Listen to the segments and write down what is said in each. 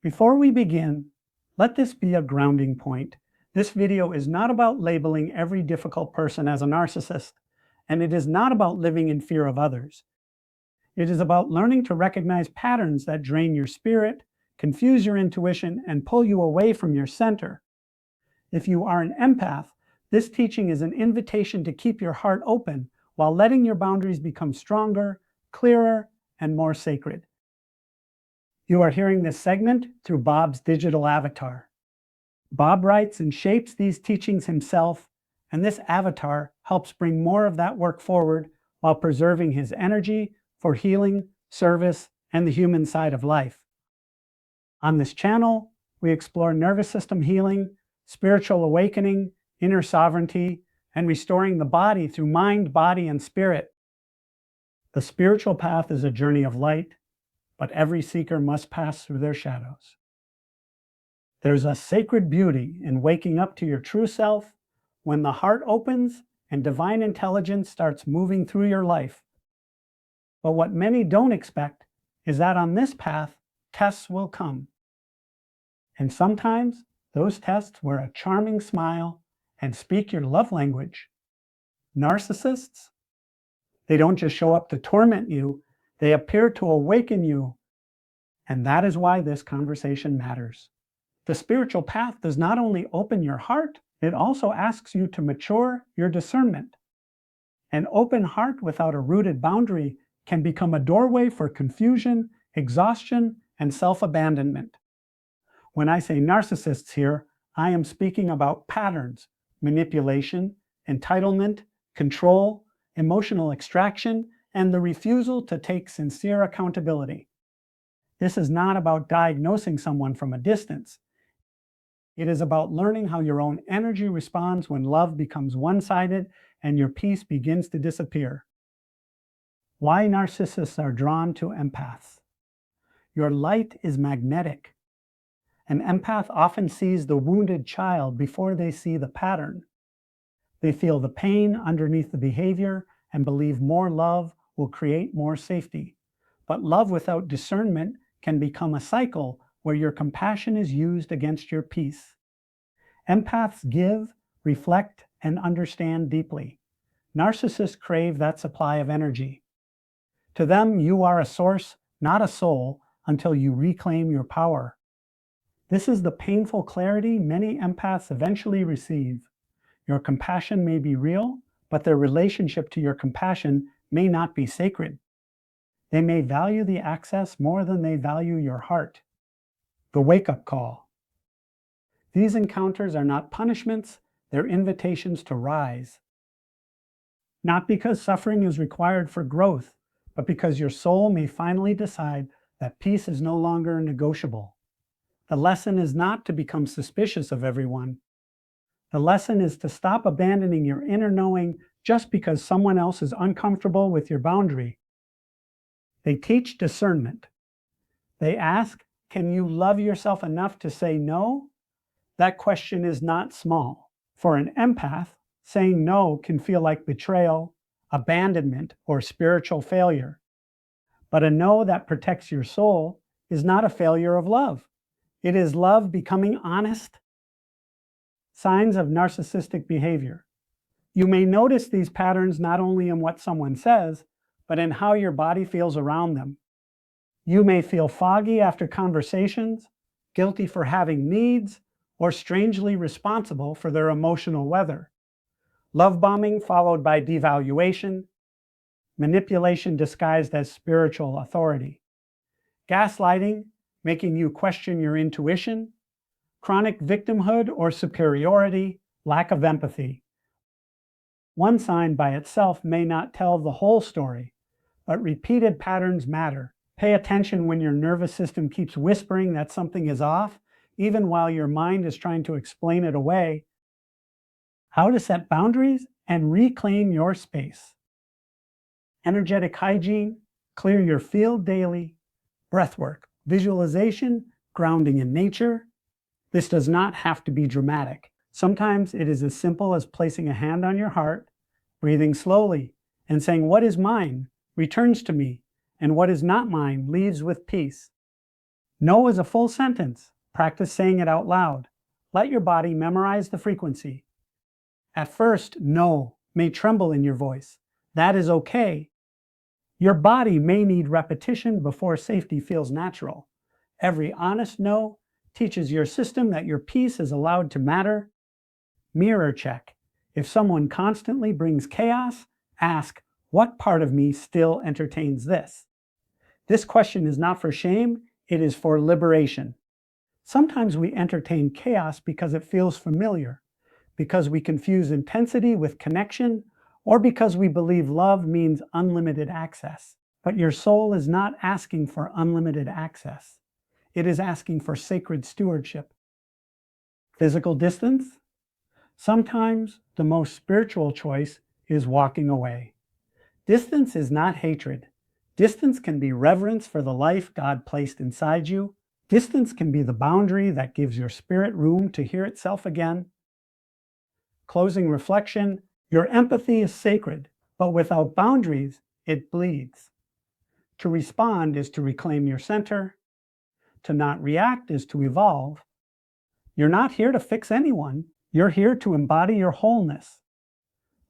Before we begin, let this be a grounding point. This video is not about labeling every difficult person as a narcissist, and it is not about living in fear of others. It is about learning to recognize patterns that drain your spirit, confuse your intuition, and pull you away from your center. If you are an empath, this teaching is an invitation to keep your heart open while letting your boundaries become stronger, clearer, and more sacred. You are hearing this segment through Bob's digital avatar. Bob writes and shapes these teachings himself, and this avatar helps bring more of that work forward while preserving his energy for healing, service, and the human side of life. On this channel, we explore nervous system healing, spiritual awakening, inner sovereignty, and restoring the body through mind, body, and spirit. The spiritual path is a journey of light, but every seeker must pass through their shadows. There's a sacred beauty in waking up to your true self when the heart opens and divine intelligence starts moving through your life. But what many don't expect is that on this path, tests will come. And sometimes those tests wear a charming smile and speak your love language. Narcissists, they don't just show up to torment you, they appear to awaken you. And that is why this conversation matters. The spiritual path does not only open your heart, it also asks you to mature your discernment. An open heart without a rooted boundary can become a doorway for confusion, exhaustion, and self-abandonment. When I say narcissists here, I am speaking about patterns, manipulation, entitlement, control, emotional extraction, and the refusal to take sincere accountability. This is not about diagnosing someone from a distance. It is about learning how your own energy responds when love becomes one-sided and your peace begins to disappear. Why narcissists are drawn to empaths. Your light is magnetic. An empath often sees the wounded child before they see the pattern. They feel the pain underneath the behavior and believe more love will create more safety. But love without discernment can become a cycle where your compassion is used against your peace. Empaths give, reflect, and understand deeply. Narcissists crave that supply of energy. To them, you are a source, not a soul, until you reclaim your power. This is the painful clarity many empaths eventually receive. Your compassion may be real, but their relationship to your compassion may not be sacred. They may value the access more than they value your heart. The wake-up call. These encounters are not punishments, they're invitations to rise. Not because suffering is required for growth, but because your soul may finally decide that peace is no longer negotiable. The lesson is not to become suspicious of everyone. The lesson is to stop abandoning your inner knowing just because someone else is uncomfortable with your boundary. They teach discernment. They ask, can you love yourself enough to say no? That question is not small. For an empath, saying no can feel like betrayal, abandonment, or spiritual failure. But a no that protects your soul is not a failure of love. It is love becoming honest. Signs of narcissistic behavior. You may notice these patterns not only in what someone says, but in how your body feels around them. You may feel foggy after conversations, guilty for having needs, or strangely responsible for their emotional weather. Love bombing followed by devaluation, manipulation disguised as spiritual authority, gaslighting, making you question your intuition, chronic victimhood or superiority, lack of empathy. One sign by itself may not tell the whole story, but repeated patterns matter. Pay attention when your nervous system keeps whispering that something is off, even while your mind is trying to explain it away. How to set boundaries and reclaim your space. Energetic hygiene, clear your field daily, breathwork, visualization, grounding in nature. This does not have to be dramatic. Sometimes it is as simple as placing a hand on your heart, breathing slowly, and saying, what is mine returns to me, and what is not mine leaves with peace. No is a full sentence. Practice saying it out loud. Let your body memorize the frequency. At first, no may tremble in your voice. That is okay. Your body may need repetition before safety feels natural. Every honest no teaches your system that your peace is allowed to matter. Mirror check. If someone constantly brings chaos, ask, what part of me still entertains this? This question is not for shame, it is for liberation. Sometimes we entertain chaos because it feels familiar, because we confuse intensity with connection, or because we believe love means unlimited access. But your soul is not asking for unlimited access. It is asking for sacred stewardship. Physical distance? Sometimes the most spiritual choice is walking away. Distance is not hatred. Distance can be reverence for the life God placed inside you. Distance can be the boundary that gives your spirit room to hear itself again. Closing reflection, your empathy is sacred, but without boundaries, it bleeds. To respond is to reclaim your center. To not react is to evolve. You're not here to fix anyone. You're here to embody your wholeness.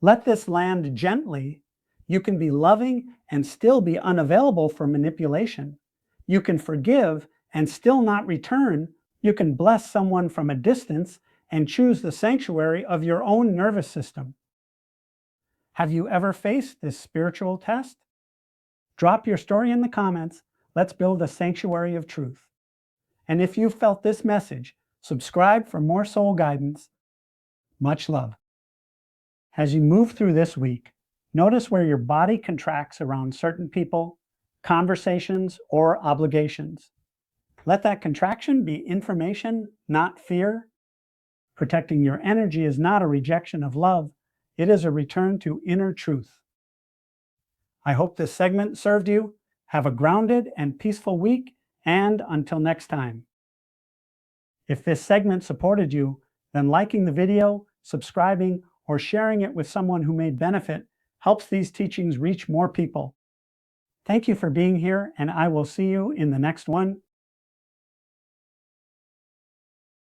Let this land gently. You can be loving and still be unavailable for manipulation. You can forgive and still not return. You can bless someone from a distance and choose the sanctuary of your own nervous system. Have you ever faced this spiritual test? Drop your story in the comments. Let's build a sanctuary of truth. And if you felt this message, subscribe for more soul guidance. Much love. As you move through this week, notice where your body contracts around certain people, conversations, or obligations. Let that contraction be information, not fear. Protecting your energy is not a rejection of love. It is a return to inner truth. I hope this segment served you. Have a grounded and peaceful week, and until next time. If this segment supported you, then liking the video, subscribing, or sharing it with someone who may benefit helps these teachings reach more people. Thank you for being here, and I will see you in the next one.